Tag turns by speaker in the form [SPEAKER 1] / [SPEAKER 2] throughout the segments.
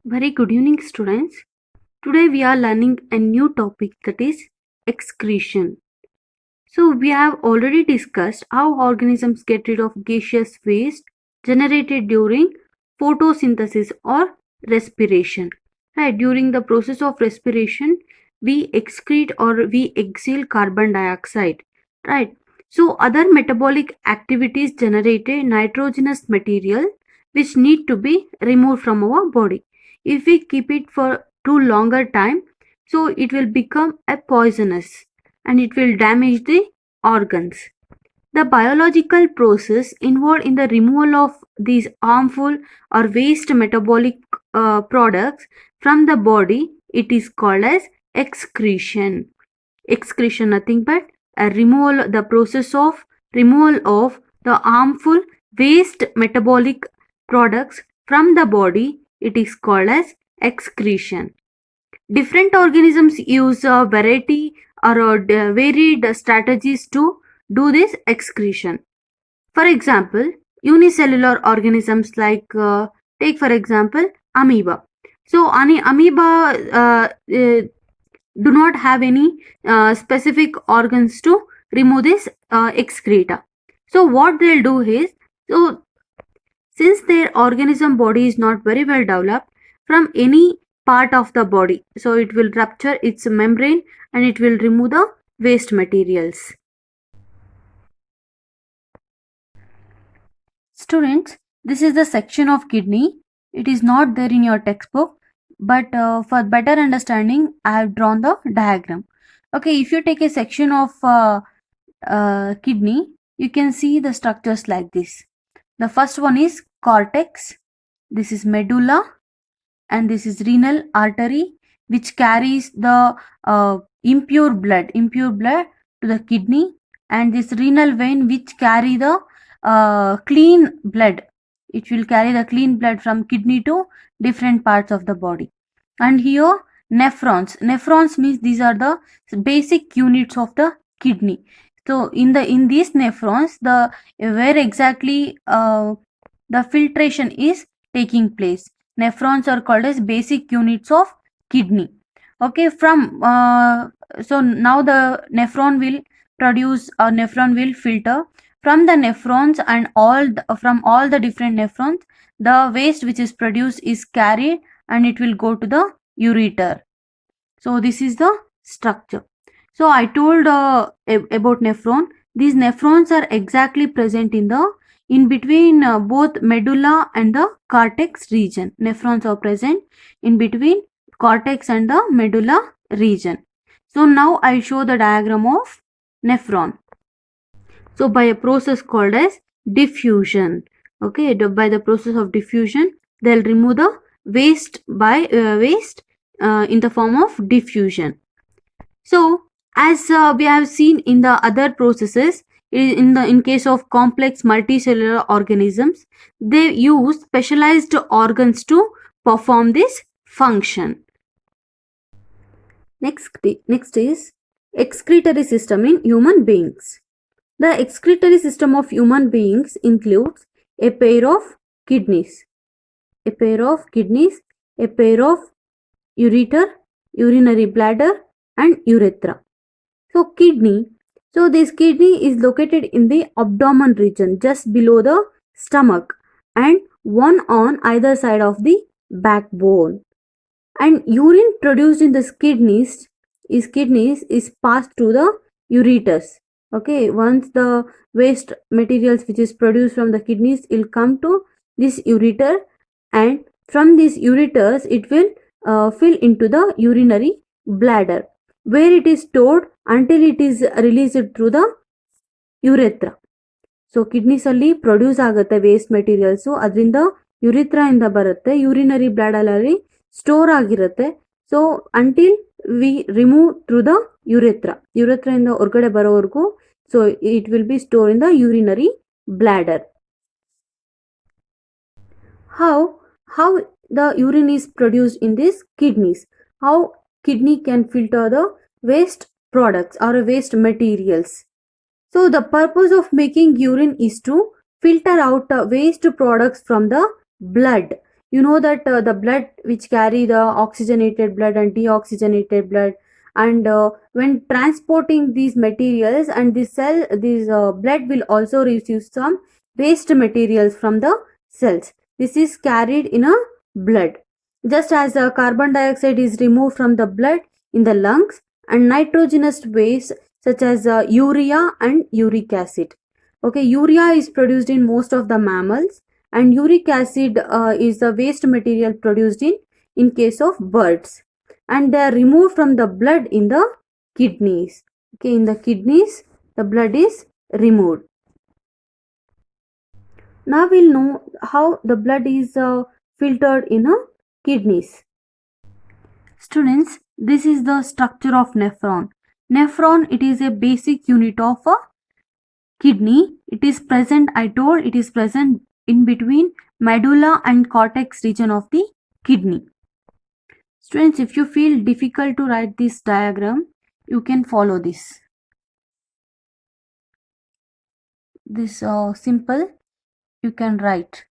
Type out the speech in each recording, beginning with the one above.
[SPEAKER 1] Very good evening, students. Today we are learning a new topic, that is excretion. So, we have already discussed how organisms get rid of gaseous waste generated during photosynthesis or respiration. Right, during the process of respiration, we excrete or we exhale carbon dioxide. Right. So, other metabolic activities generated nitrogenous material which need to be removed from our body. If we keep it for too longer time, so it will become a poisonous and it will damage the organs. The biological process involved in the removal of these harmful or waste metabolic products from the body, it is called as excretion. Excretion nothing but a removal, the process of removal of the harmful waste metabolic products from the body, it is called as excretion. Different organisms use a variety or varied strategies to do this excretion. For example, unicellular organisms like take for example amoeba. So amoeba do not have any specific organs to remove this excreta. So what they'll do is, so since their organism body is not very well developed from any part of the body, so it will rupture its membrane and it will remove the waste materials. Students, this is the section of kidney. It is not there in your textbook, but for better understanding, I have drawn the diagram. Okay, if you take a section of kidney, you can see the structures like this. The first one is cortex, this is medulla, and this is renal artery, which carries the impure blood to the kidney, and this renal vein which carry the clean blood. It will carry the clean blood from kidney to different parts of the body. And here nephrons means these are the basic units of the kidney. So in these nephrons, the where exactly the filtration is taking place. Nephrons are called as basic units of kidney. Okay, from so now the nephron will produce, or nephron will filter from the nephrons, and from all the different nephrons, the waste which is produced is carried and it will go to the ureter. So this is the structure. So I told about nephron. These nephrons are exactly present in between both medulla and the cortex region. Nephrons are present in between cortex and the medulla region. So now I show the diagram of nephron. So by a process called as diffusion, okay, by the process of diffusion, they'll remove the waste in the form of diffusion. So as we have seen in the other processes, in case of complex multicellular organisms, they use specialized organs to perform this function. Next is excretory system in human beings. The excretory system of human beings includes a pair of kidneys, a pair of ureter, urinary bladder, and urethra. So this kidney is located in the abdomen region, just below the stomach, and one on either side of the backbone. And urine produced in the kidneys is passed to the ureters. Okay, once the waste materials which is produced from the kidneys will come to this ureter, and from these ureters it will fill into the urinary bladder, where it is stored until it is released through the urethra. So kidneys ಅಲ್ಲಿ produce ಆಗುತ್ತೆ waste materials, ಅದರಿಂದ urethra ಇಂದ ಬರುತ್ತೆ, urinary bladder ಅಲ್ಲಿ store ಆಗಿರುತ್ತೆ. So until we remove through the urethra ಇಂದ ಹೊರಗಡೆ ಬರೋವರೆಗೂ, so it will be store in the urinary bladder. How the urine is produced in these kidneys? How kidney can filter the waste products or waste materials? So the purpose of making urine is to filter out waste products from the blood. You know that the blood which carry the oxygenated blood and deoxygenated blood, and when transporting these materials, and this blood will also receive some waste materials from the cells. This is carried in a blood. Just as carbon dioxide is removed from the blood in the lungs, and nitrogenous waste such as urea and uric acid. Okay, urea is produced in most of the mammals, and uric acid is the waste material produced in case of birds, and they are removed from the blood in the kidneys. Okay, in the kidneys the blood is removed. Now we'll know how the blood is filtered in a kidneys. Students, this is the structure of nephron. Nephron, it is a basic unit of a kidney. It is present, I told, it is present in between medulla and cortex region of the kidney. Students, if you feel difficult to write this diagram, you can follow this. This simple, you can write.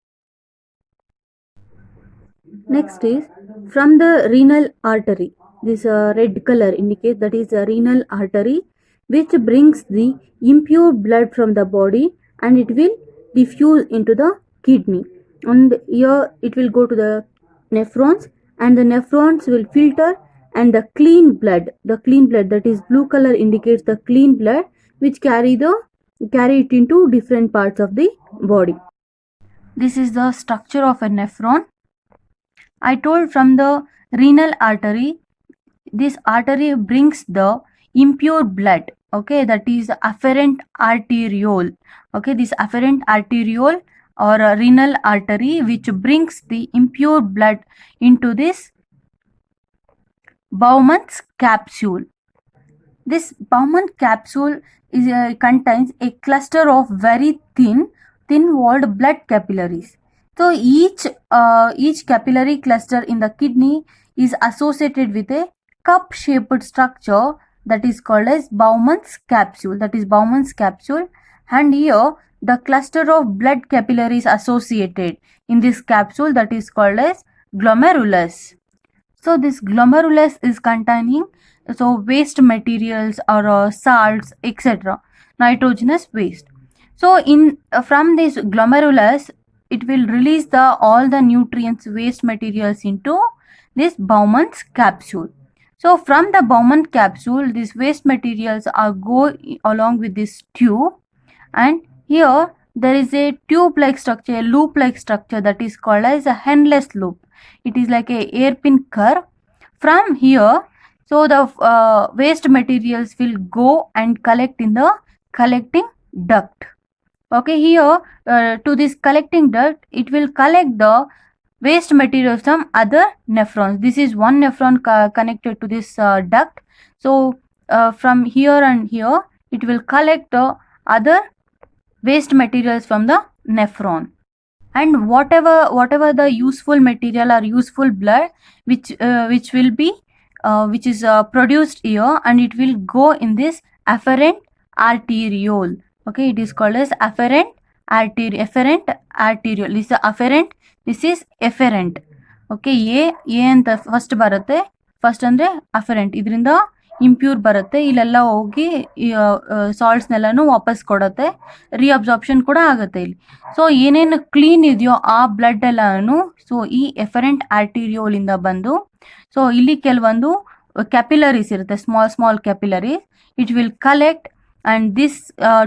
[SPEAKER 1] Next is from the renal artery. This red color indicates that is a renal artery, which brings the impure blood from the body, and it will diffuse into the kidney. And here it will go to the nephrons, and the nephrons will filter, and the clean blood that is blue color indicates the clean blood, which carry it into different parts of the body. This is the structure of a nephron. I told from the renal artery, this artery brings the impure blood, okay, that is afferent arteriole. Okay, this afferent arteriole or a renal artery which brings the impure blood into this Bowman's capsule. This Bowman capsule contains a cluster of very thin-walled blood capillaries. So each capillary cluster in the kidney is associated with a cup-shaped structure that is called as Bowman's capsule. And here the cluster of blood capillaries associated in this capsule, that is called as glomerulus. So this glomerulus is containing waste materials or salts, etc., nitrogenous waste. So in from this glomerulus, it will release all the nutrients, waste materials into this Bowman's capsule. So from the Bowman capsule, these waste materials are go along with this tube, and here there is a tube-like structure, a loop-like structure, that is called as a Henle's loop. It is like a hairpin curve. From here, so the waste materials will go and collect in the collecting duct. Okay, here to this collecting duct, it will collect the waste materials from other nephrons. This is one nephron connected to this duct. So from here and here, it will collect the other waste materials from the nephron. And whatever the useful material or useful blood which will be which is produced here, and it will go in this afferent arteriole. Okay, it is called as afferent arteriole. This is afferent, this is efferent. Okay, a ಅಂತ first ಬರುತ್ತೆ. First ಅಂದರೆ ಅಫರೆಂಟ್, ಇದರಿಂದ impure ಬರುತ್ತೆ, ಇಲ್ಲೆಲ್ಲ ಹೋಗಿ ಸಾಲ್ಟ್ಸ್ನೆಲ್ಲನೂ ವಾಪಸ್ ಕೊಡುತ್ತೆ, ರೀಅಬ್ಸಾರ್ಪ್ಷನ್ ಕೂಡ ಆಗುತ್ತೆ ಇಲ್ಲಿ. ಸೊ ಏನೇನು ಕ್ಲೀನ್ ಇದೆಯೋ ಆ ಬ್ಲಡ್ ಎಲ್ಲನೂ ಸೊ ಈ ಎಫರೆಂಟ್ ಆರ್ಟಿರಿಯೋಲಿಂದ ಬಂದು, ಸೊ ಇಲ್ಲಿ ಕೆಲವೊಂದು ಕ್ಯಾಪಿಲರೀಸ್ ಇರುತ್ತೆ, small capillaries, it will collect, and this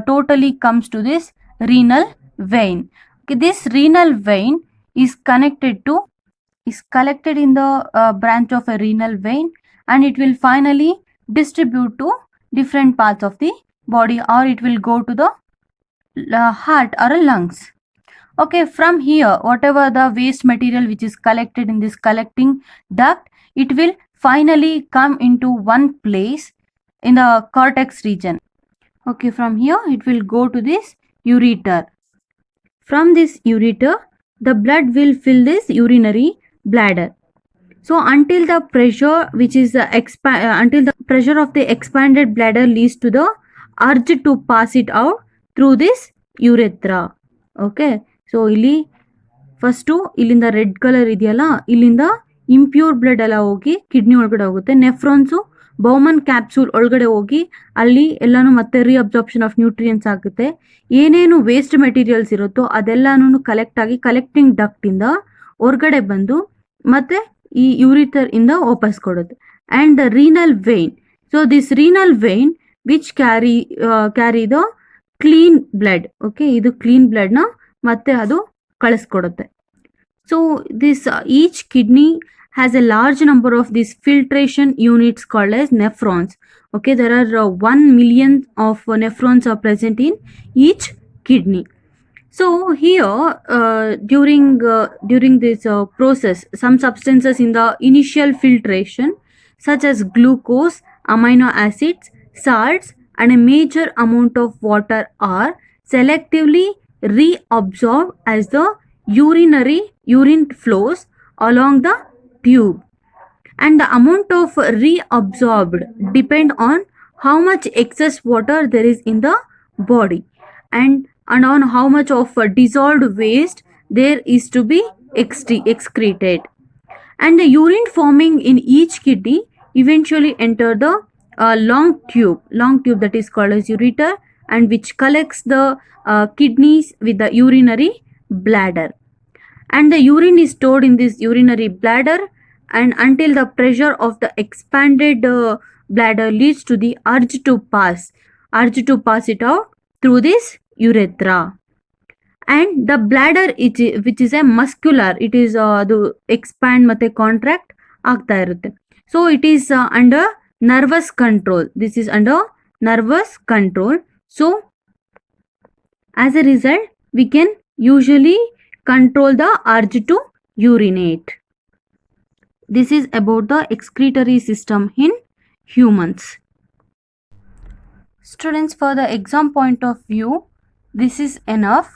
[SPEAKER 1] totally comes to this renal vein. Okay, this renal vein is collected in the branch of a renal vein, and it will finally distribute to different parts of the body, or it will go to the heart or lungs. Okay, from here, whatever the waste material which is collected in this collecting duct, it will finally come into one place in the cortex region. Okay, from here it will go to this ureter. From this ureter, the blood will fill this urinary bladder. So until the pressure which is until the pressure of the expanded bladder leads to the urge to pass it out through this urethra. Okay, so ಇಲ್ಲಿ first ಇಲ್ಲಿಂದ red colour ಇದೆಯಲ್ಲ, ಇಲ್ಲಿಂದ impure blood ಎಲ್ಲ ಹೋಗಿ kidney ಒಳಗಡೆ ಹೋಗುತ್ತೆ. ನೆಫ್ರಾನ್ಸು ಬೌಮನ್ capsule ಒಳಗಡೆ ಹೋಗಿ ಅಲ್ಲಿ ಎಲ್ಲಾನು ಮತ್ತೆ ರೀಅಬ್ಸಾರ್ಪ್ಷನ್ ಆಫ್ ನ್ಯೂಟ್ರಿಯೆಂಟ್ಸ್ ಆಗುತ್ತೆ. ಏನೇನು ವೇಸ್ಟ್ ಮೆಟೀರಿಯಲ್ಸ್ ಇರುತ್ತೋ ಅದೆಲ್ಲಾನು ಕಲೆಕ್ಟ್ ಆಗಿ ಕಲೆಕ್ಟಿಂಗ್ ಡಕ್ಟ್ ಇಂದ ಹೊರಗಡೆ ಬಂದು ಮತ್ತೆ ಈ ಯೂರಿಥರ್ ಇಂದ ವಾಪಸ್ ಕೊಡುತ್ತೆ. And renal vein, so this renal vein which carry the clean blood. Okay, ಇದು ಕ್ಲೀನ್ ಬ್ಲಡ್ ನ ಮತ್ತೆ ಅದು ಕಳಿಸ್ಕೊಡುತ್ತೆ. So this each kidney has a large number of these filtration units called as nephrons. Okay, there are 1 million of nephrons are present in each kidney. So here during this process, some substances in the initial filtration such as glucose, amino acids, salts and a major amount of water are selectively reabsorbed as the urine flows along the tube, and the amount of reabsorbed depend on how much excess water there is in the body and on how much of dissolved waste there is to be excreted. And the urine forming in each kidney eventually enter the long tube that is called as ureter, and which collects the kidneys with the urinary bladder. And the urine is stored in this urinary bladder and until the pressure of the expanded bladder leads to the urge to pass it out through this urethra. And the bladder which is a muscular, it is the expand ಮತ್ತೆ contract ಆಗ್ತಾ ಇರುತ್ತೆ. So it is under nervous control. This is under nervous control. So as a result we can usually control the urge to urinate. This is about the excretory system in humans. Students, for the exam point of view, this is enough.